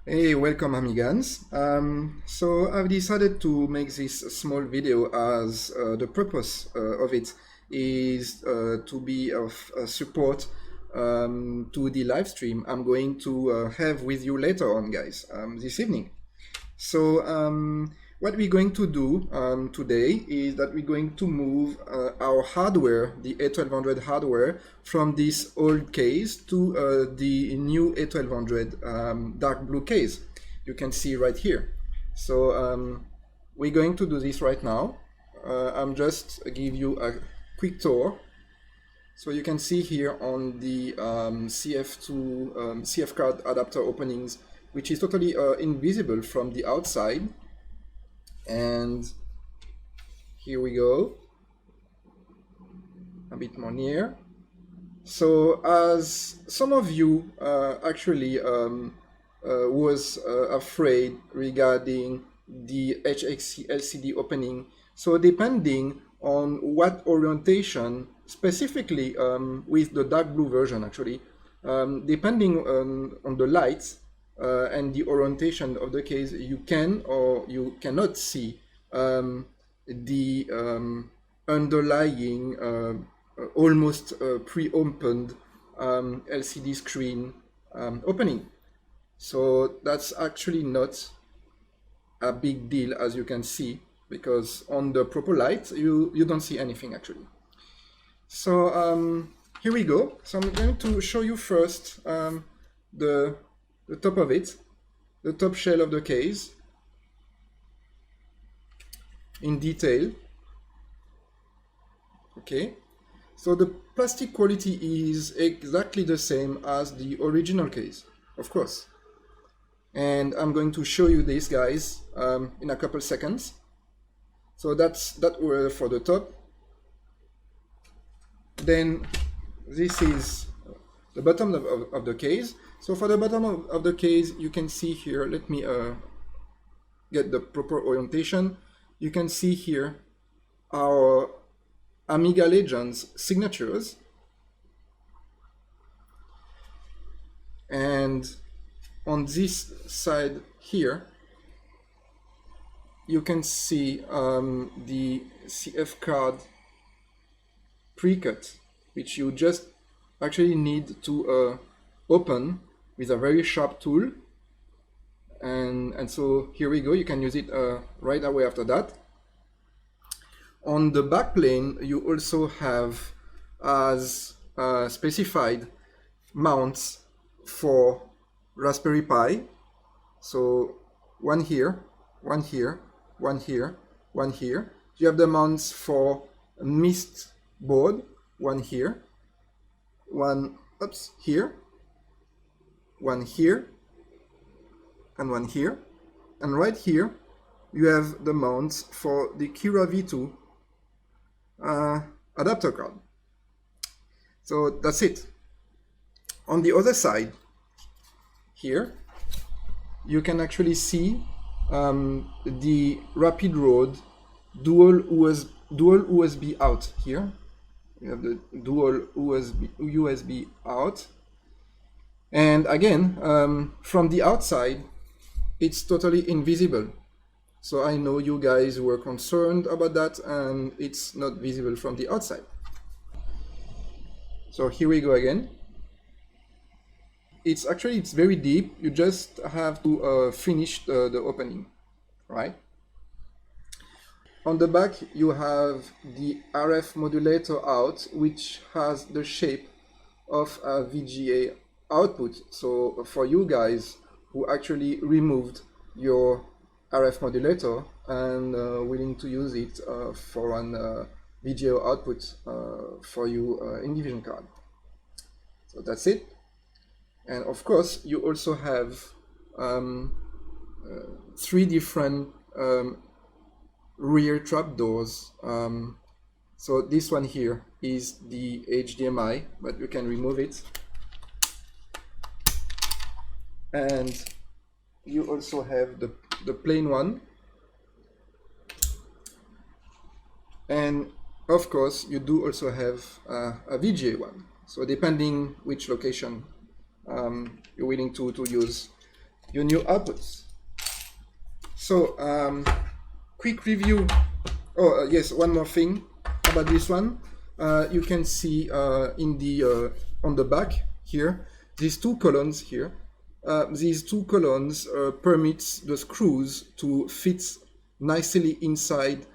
Hey, welcome Amigans. So I've decided to make this small video as the purpose of it is to be of support to the live stream I'm going to have with you later on, guys, this evening. So what we're going to do today is that we're going to move our hardware, the A1200 hardware, from this old case to the new A1200 dark blue case. You can see right here. So we're going to do this right now. I'm just give you a quick tour. So you can see here on the CF card adapter openings, which is totally invisible from the outside. And here we go, a bit more near. So as some of you actually was afraid regarding the HXC LCD opening, so depending on what orientation, specifically with the dark blue version actually, depending on the lights and the orientation of the case, you can or you cannot see the underlying almost pre-opened LCD screen opening. So that's actually not a big deal, as you can see, because on the proper light you don't see anything actually. So here we go. So I'm going to show you first the top of it, the top shell of the case in detail. Okay, so the plastic quality is exactly the same as the original case, of course. And I'm going to show you this, guys, in a couple seconds. So that were for the top. Then this is the bottom of the case. So for the bottom of the case, you can see here, let me get the proper orientation. You can see here our Amiga Legends signatures. And on this side here, you can see the CF card pre-cut, which you just actually need to open with a very sharp tool. And so here we go, you can use it right away after that. On the back plane, you also have, as specified, mounts for Raspberry Pi. So one here, one here, one here, one here. You have the mounts for Mist board, one here, one here, one here, and one here. And right here, you have the mounts for the Kira V2 adapter card. So that's it. On the other side, here, you can actually see the Rapid Road dual USB out here. You have the dual USB out. And again, from the outside, it's totally invisible. So I know you guys were concerned about that, and it's not visible from the outside. So here we go again. It's very deep. You just have to finish the opening, right? On the back, you have the RF modulator out, which has the shape of a VGA output. So for you guys who actually removed your RF modulator and willing to use it for an VGA output for you Indivision card. So that's it. And of course, you also have 3 different rear trapdoors. So this one here is the HDMI, but you can remove it. And you also have the plain one. And of course, you do also have a VGA one. So depending which location you're willing to use. your new outputs. So quick review. Oh yes, one more thing about this one. You can see in the on the back here, these two columns here. These two columns permits the screws to fit nicely inside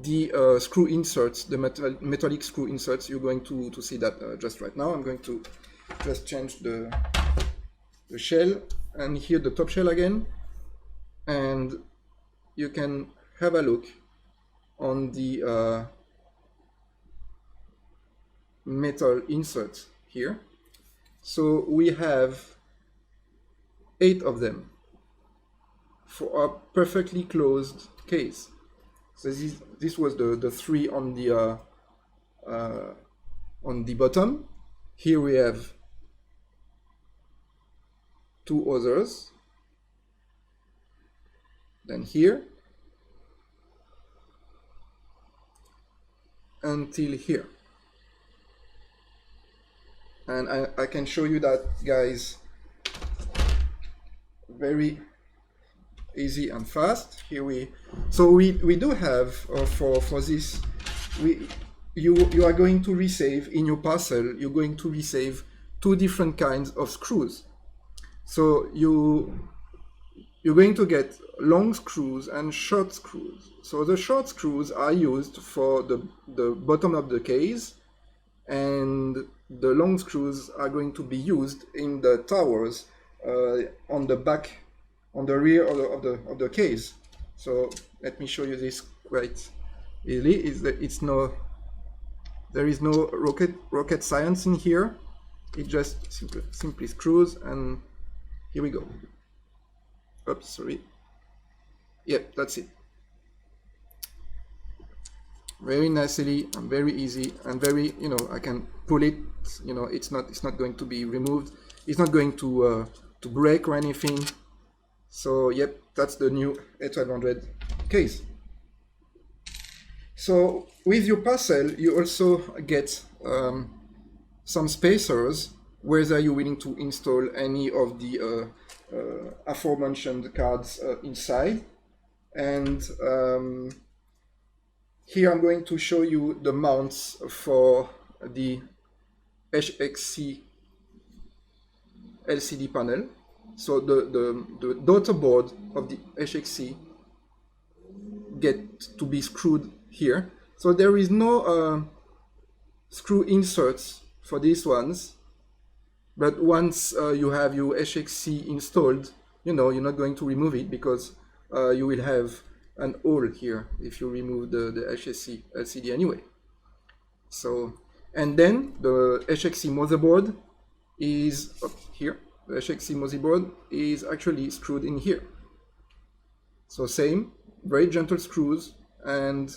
the screw inserts, the metallic screw inserts. You're going to see that just right now. I'm going to just change the shell, and here the top shell again, and you can have a look on the metal insert here. So we have 8 of them for a perfectly closed case. So this was the 3 on the bottom. Here we have 2 others. Then here until here. And I can show you that, guys, very easy and fast. Here we do have for this, you are going to receive in your parcel, you're going to receive 2 different kinds of screws. So you're going to get long screws and short screws. So the short screws are used for the bottom of the case, and the long screws are going to be used in the towers on the back, on the rear of the case. So let me show you this quite easily. There is no rocket science in here. It just simply screws, and here we go. Oops, sorry. Yep, that's it. Very nicely and very easy and very, I can pull it. It's not going to be removed. It's not going to break or anything. So yep, that's the new A1200 case. So with your parcel, you also get some spacers, whether you're willing to install any of the aforementioned cards inside. And here I'm going to show you the mounts for the HXC LCD panel. So the daughter board of the HXC get to be screwed here. So there is no screw inserts for these ones, but once you have your HXC installed, you're not going to remove it, because you will have an hole here if you remove the HXC LCD anyway. So, and then the HXC motherboard is up here. The HXC motherboard is actually screwed in here. So same, very gentle screws, and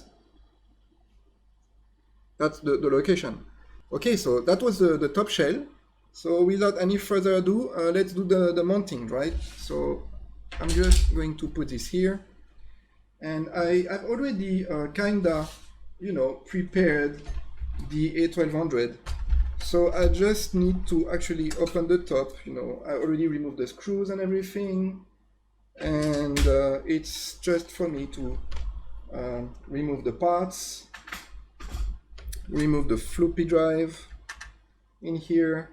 that's the location. Okay, so that was the top shell. So without any further ado, let's do the mounting, right? So I'm just going to put this here, and I've already kinda, prepared the A1200. So I just need to actually open the top. I already removed the screws and everything, and it's just for me to remove the parts, remove the floppy drive in here,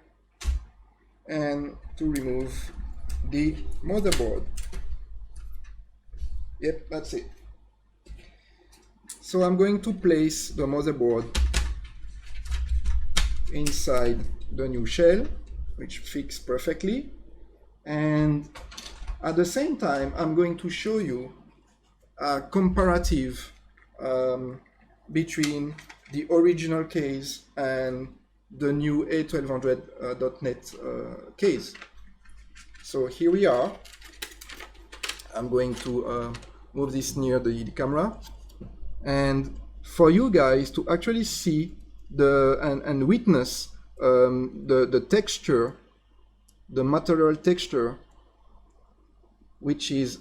and to remove the motherboard. Yep, that's it. So I'm going to place the motherboard inside the new shell, which fits perfectly, and at the same time I'm going to show you a comparative between the original case and the new A1200.NET case. So here we are. I'm going to move this near the camera, and for you guys to actually see and witness the texture, the material texture, which is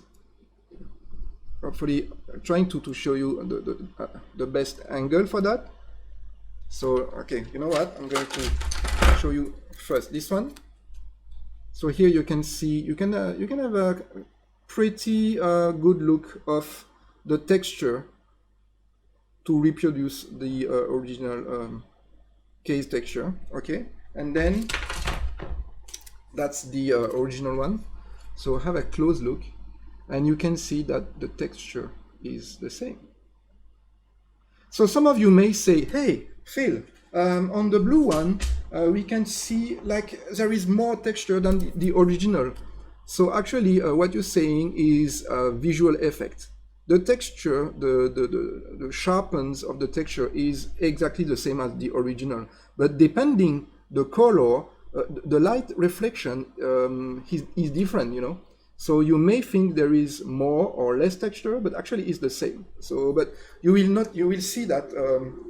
hopefully trying to show you the best angle for that. So okay, you know what, I'm going to show you first this one. So here you can see, you can have a pretty good look of the texture to reproduce the original case texture. Okay, and then that's the original one. So have a close look, and you can see that the texture is the same. So some of you may say, hey, Phil, on the blue one, we can see like there is more texture than the original. So actually what you're saying is visual effect. The texture, the sharpness of the texture is exactly the same as the original, but depending the color, the light reflection is different, you know. So you may think there is more or less texture, but actually it's the same. So, but you will see that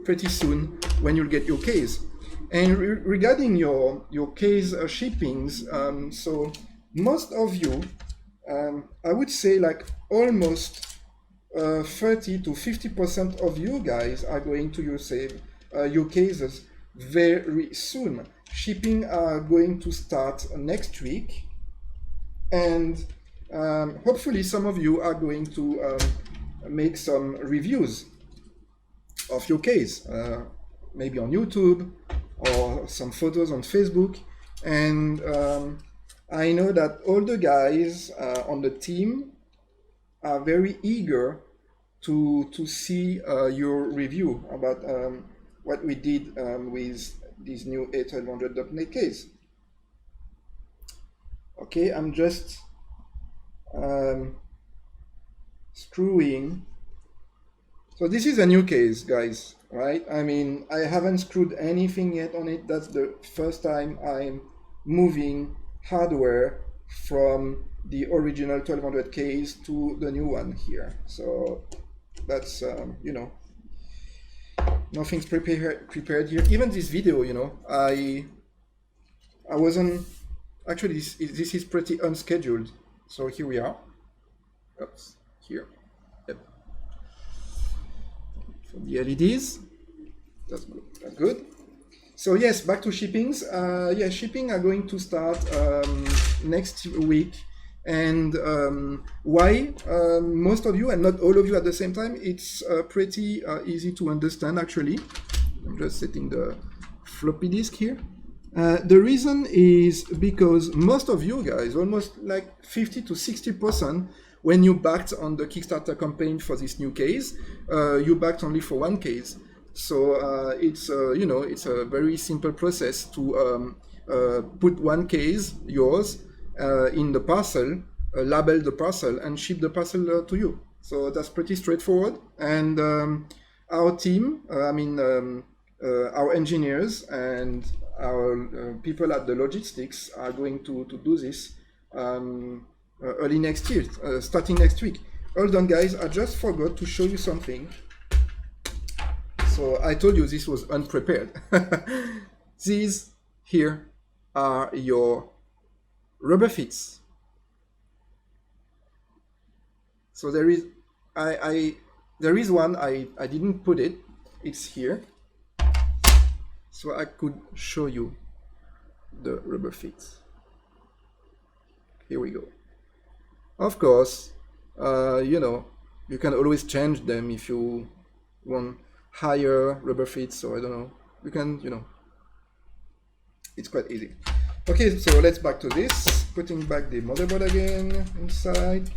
pretty soon when you'll get your case. And regarding your case shippings, so most of you, I would say like almost 30 to 50% of you guys are going to use your cases very soon. Shipping are going to start next week, and hopefully some of you are going to make some reviews of your case, maybe on YouTube or some photos on Facebook. And I know that all the guys on the team are very eager to see your review about what we did with this new A1200.NET case. Okay, I'm just screwing. So this is a new case, guys, right? I mean, I haven't screwed anything yet on it. That's the first time I'm moving hardware from the original 1200 case to the new one here. So that's, you know, nothing's prepared here. Even this video, you know, I wasn't, actually this is pretty unscheduled. So here we are. Oops, here. Yep. For the LEDs. That's good. That's good. So yes, back to shippings. Yeah, shipping are going to start next week. And why? Most of you, and not all of you at the same time, it's pretty easy to understand actually. I'm just setting the floppy disk here. The reason is because most of you guys, almost like 50 to 60%, when you backed on the Kickstarter campaign for this new case, you backed only for one case. So it's you know, it's a very simple process to put one case, yours, in the parcel, label the parcel, and ship the parcel to you. So that's pretty straightforward. And our team, I mean, our engineers and our people at the logistics are going to do this early next year, starting next week. Hold on, guys, I just forgot to show you something. So I told you this was unprepared. These here are your rubber fits. So there is, there is one, I didn't put it, it's here. So I could show you the rubber fits. Here we go. Of course, you know, you can always change them if you want higher rubber fits, or I don't know, you can, you know, it's quite easy. Okay, so let's back to this, putting back the motherboard again inside.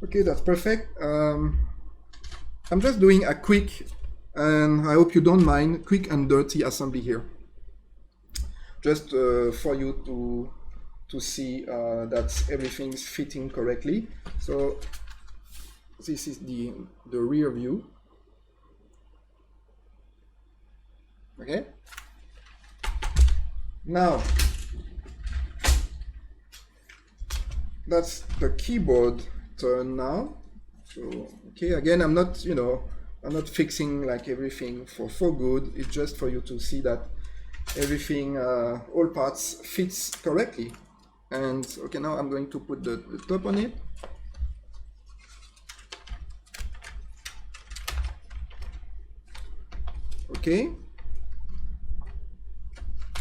Okay, that's perfect. I'm just doing a quick, and I hope you don't mind, quick and dirty assembly here. Just for you to see that everything's fitting correctly. So this is the rear view. Okay. Now, that's the keyboard turn now. So, okay, again, I'm not, you know, I'm not fixing like everything for good. It's just for you to see that everything, all parts fits correctly. And okay, now I'm going to put the top on it. Okay.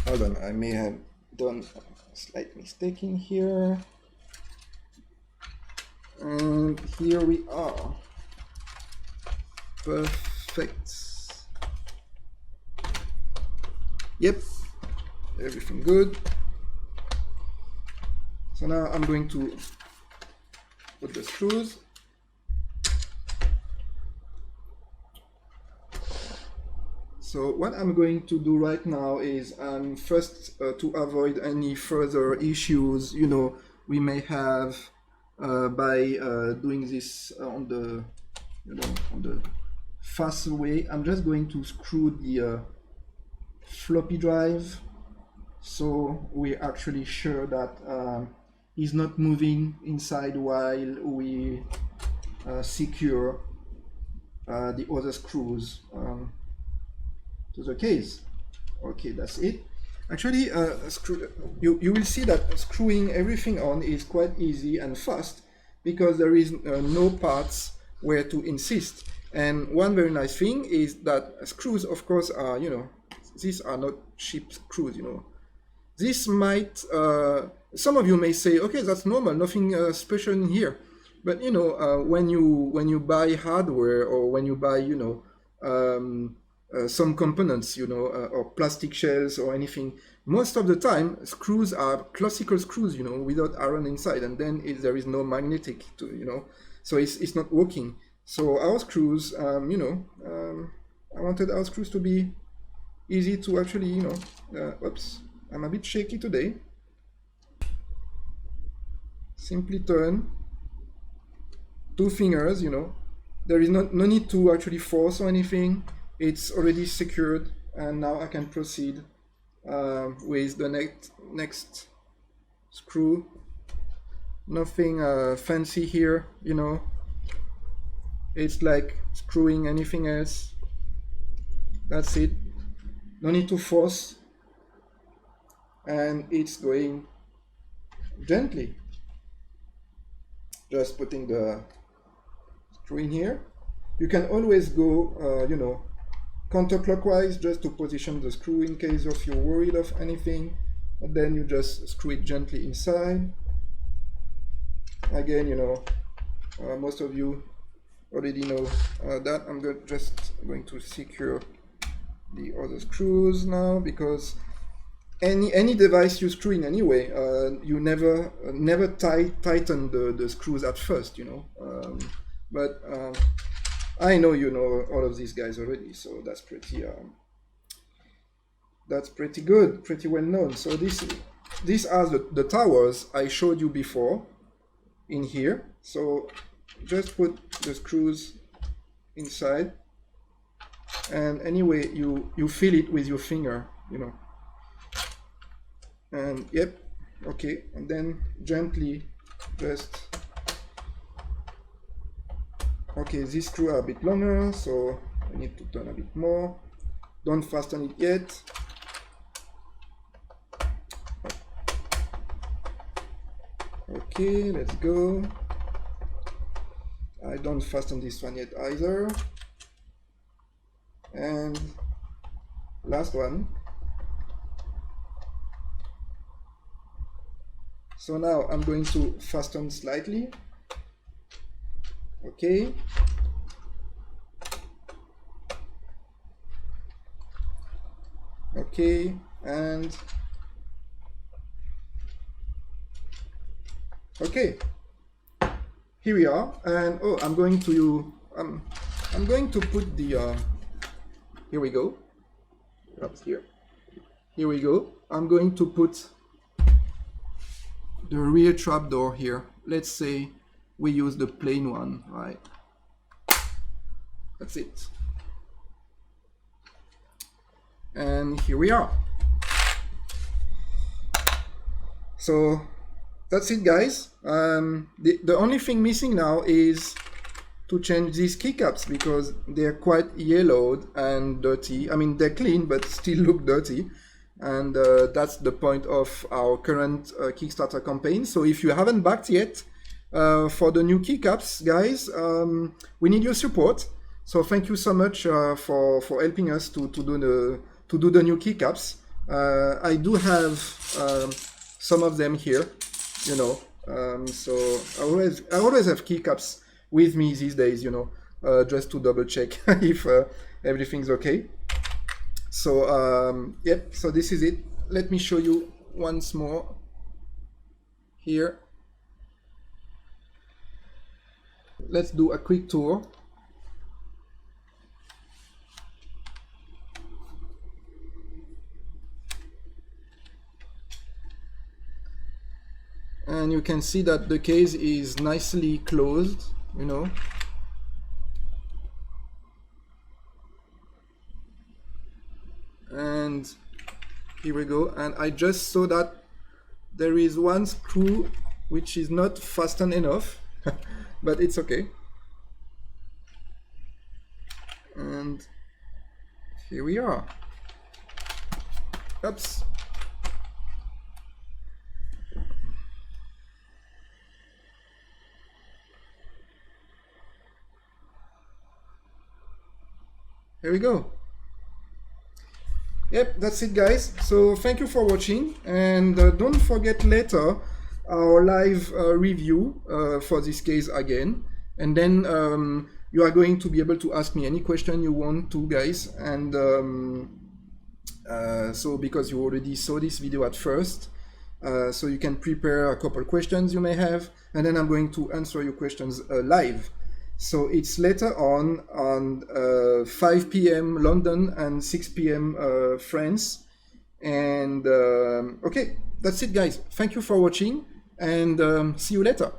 Hold on, I may have done slight mistake in here. And here we are. Perfect. Yep, everything good. So now I'm going to put the screws. So what I'm going to do right now is first to avoid any further issues, you know, we may have by doing this on the, you know, on the fast way. I'm just going to screw the floppy drive, so we're actually sure that it's not moving inside while we secure the other screws to the case. Okay, that's it. Actually, you will see that screwing everything on is quite easy and fast because there is no parts where to insist. And one very nice thing is that screws, of course, are, you know, these are not cheap screws, you know. This might, some of you may say, okay, that's normal, nothing special in here. But, you know, when you buy hardware or when you buy, you know, some components, you know, or plastic shells or anything, most of the time screws are classical screws, you know, without iron inside, and then there is no magnetic to, you know, so it's not working. So our screws, you know, I wanted our screws to be easy to actually, you know, oops, I'm a bit shaky today. Simply turn, 2 fingers, you know, there is no need to actually force or anything. It's already secured, and now I can proceed with the next screw. Nothing fancy here, you know. It's like screwing anything else. That's it. No need to force, and it's going gently. Just putting the screw in here. You can always go, you know, counterclockwise just to position the screw in case of you're worried of anything, and then you just screw it gently inside. Again, you know, most of you already know that. I'm just going to secure the other screws now, because any device you screw in anyway, you never tighten the screws at first, you know. But I know you know all of these guys already, so that's pretty good, pretty well known. So these are the towers I showed you before in here. So just put the screws inside, and anyway you feel it with your finger, you know. And yep, okay, and then gently just. Okay, these screws are a bit longer, so I need to turn a bit more. Don't fasten it yet. Okay, let's go. I don't fasten this one yet either. And last one. So now I'm going to fasten slightly. Okay. Okay, and okay. Here we are, and oh, I'm going to put the here we go. Perhaps here. Here we go. I'm going to put the rear trapdoor here. Let's say we use the plain one, right? That's it. And here we are. So that's it, guys. The only thing missing now is to change these keycaps, because they're quite yellowed and dirty. I mean, they're clean, but still look dirty. And that's the point of our current Kickstarter campaign. So if you haven't backed yet, for the new keycaps, guys, we need your support. So thank you so much for helping us to do the new keycaps. I do have some of them here, you know. So I always have keycaps with me these days, you know, just to double check if everything's okay. So yep, so this is it. Let me show you once more here. Let's do a quick tour. And you can see that the case is nicely closed, you know. And here we go. And I just saw that there is one screw which is not fastened enough, but it's okay. And here we are. Oops. Here we go. Yep, that's it, guys. So thank you for watching, and don't forget later our live review for this case again, and then you are going to be able to ask me any question you want to, guys. And so because you already saw this video at first, so you can prepare a couple questions you may have, and then I'm going to answer your questions live. So it's later on 5 p.m. London and 6 p.m. France. And okay, that's it, guys. Thank you for watching, and see you later.